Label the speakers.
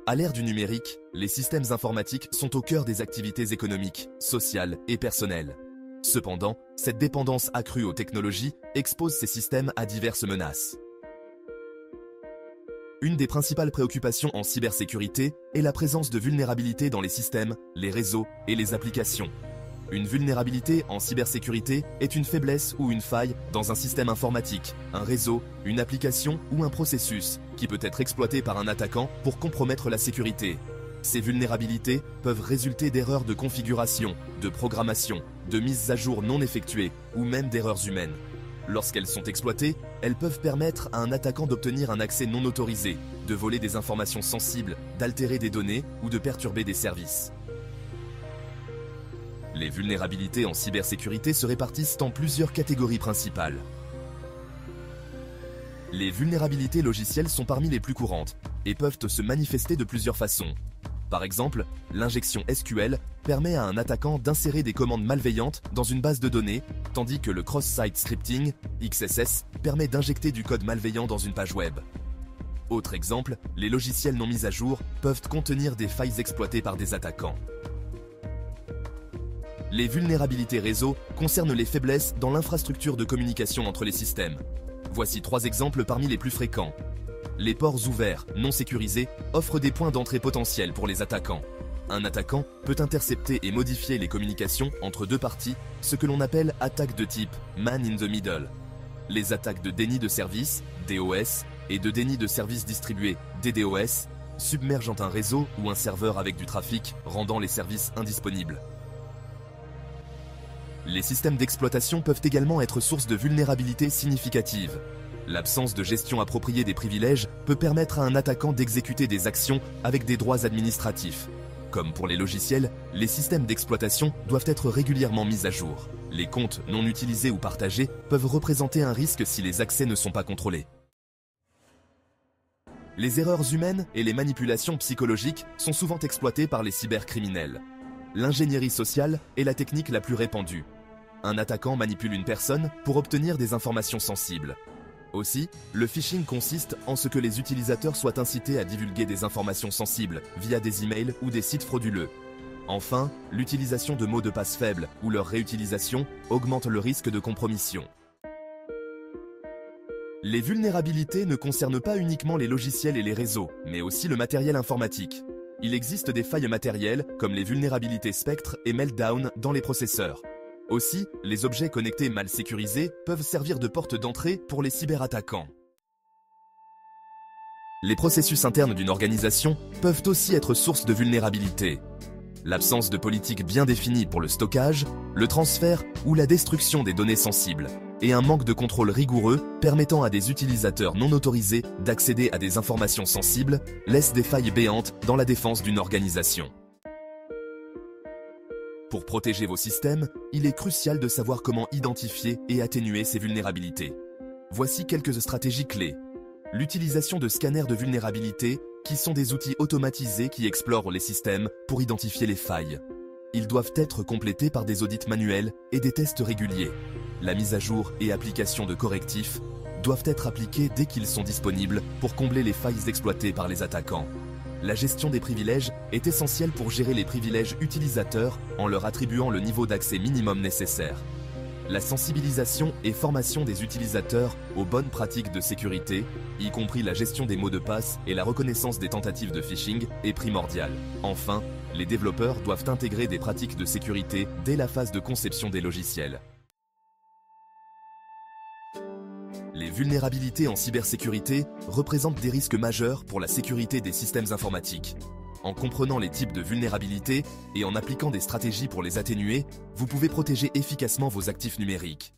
Speaker 1: À l'ère du numérique, les systèmes informatiques sont au cœur des activités économiques, sociales et personnelles. Cependant, cette dépendance accrue aux technologies expose ces systèmes à diverses menaces. Une des principales préoccupations en cybersécurité est la présence de vulnérabilités dans les systèmes, les réseaux et les applications. Une vulnérabilité en cybersécurité est une faiblesse ou une faille dans un système informatique, un réseau, une application ou un processus qui peut être exploité par un attaquant pour compromettre la sécurité. Ces vulnérabilités peuvent résulter d'erreurs de configuration, de programmation, de mises à jour non effectuées ou même d'erreurs humaines. Lorsqu'elles sont exploitées, elles peuvent permettre à un attaquant d'obtenir un accès non autorisé, de voler des informations sensibles, d'altérer des données ou de perturber des services. Les vulnérabilités en cybersécurité se répartissent en plusieurs catégories principales. Les vulnérabilités logicielles sont parmi les plus courantes et peuvent se manifester de plusieurs façons. Par exemple, l'injection SQL permet à un attaquant d'insérer des commandes malveillantes dans une base de données, tandis que le cross-site scripting, XSS, permet d'injecter du code malveillant dans une page web. Autre exemple, les logiciels non mis à jour peuvent contenir des failles exploitées par des attaquants. Les vulnérabilités réseau concernent les faiblesses dans l'infrastructure de communication entre les systèmes. Voici 3 exemples parmi les plus fréquents. Les ports ouverts, non sécurisés, offrent des points d'entrée potentiels pour les attaquants. Un attaquant peut intercepter et modifier les communications entre deux parties, ce que l'on appelle attaque de type Man in the Middle. Les attaques de déni de service, DOS, et de déni de service distribué, DDoS, submergent un réseau ou un serveur avec du trafic, rendant les services indisponibles. Les systèmes d'exploitation peuvent également être source de vulnérabilités significatives. L'absence de gestion appropriée des privilèges peut permettre à un attaquant d'exécuter des actions avec des droits administratifs. Comme pour les logiciels, les systèmes d'exploitation doivent être régulièrement mis à jour. Les comptes non utilisés ou partagés peuvent représenter un risque si les accès ne sont pas contrôlés. Les erreurs humaines et les manipulations psychologiques sont souvent exploitées par les cybercriminels. L'ingénierie sociale est la technique la plus répandue. Un attaquant manipule une personne pour obtenir des informations sensibles. Aussi, le phishing consiste en ce que les utilisateurs soient incités à divulguer des informations sensibles via des emails ou des sites frauduleux. Enfin, l'utilisation de mots de passe faibles ou leur réutilisation augmente le risque de compromission. Les vulnérabilités ne concernent pas uniquement les logiciels et les réseaux, mais aussi le matériel informatique. Il existe des failles matérielles, comme les vulnérabilités Spectre et Meltdown dans les processeurs. Aussi, les objets connectés mal sécurisés peuvent servir de porte d'entrée pour les cyberattaquants. Les processus internes d'une organisation peuvent aussi être source de vulnérabilité. L'absence de politique bien définie pour le stockage, le transfert ou la destruction des données sensibles, et un manque de contrôle rigoureux permettant à des utilisateurs non autorisés d'accéder à des informations sensibles laissent des failles béantes dans la défense d'une organisation. Pour protéger vos systèmes, il est crucial de savoir comment identifier et atténuer ces vulnérabilités. Voici quelques stratégies clés. L'utilisation de scanners de vulnérabilité, qui sont des outils automatisés qui explorent les systèmes pour identifier les failles. Ils doivent être complétés par des audits manuels et des tests réguliers. La mise à jour et application de correctifs doivent être appliqués dès qu'ils sont disponibles pour combler les failles exploitées par les attaquants. La gestion des privilèges est essentielle pour gérer les privilèges utilisateurs en leur attribuant le niveau d'accès minimum nécessaire. La sensibilisation et formation des utilisateurs aux bonnes pratiques de sécurité, y compris la gestion des mots de passe et la reconnaissance des tentatives de phishing, est primordiale. Enfin, les développeurs doivent intégrer des pratiques de sécurité dès la phase de conception des logiciels. Les vulnérabilités en cybersécurité représentent des risques majeurs pour la sécurité des systèmes informatiques. En comprenant les types de vulnérabilités et en appliquant des stratégies pour les atténuer, vous pouvez protéger efficacement vos actifs numériques.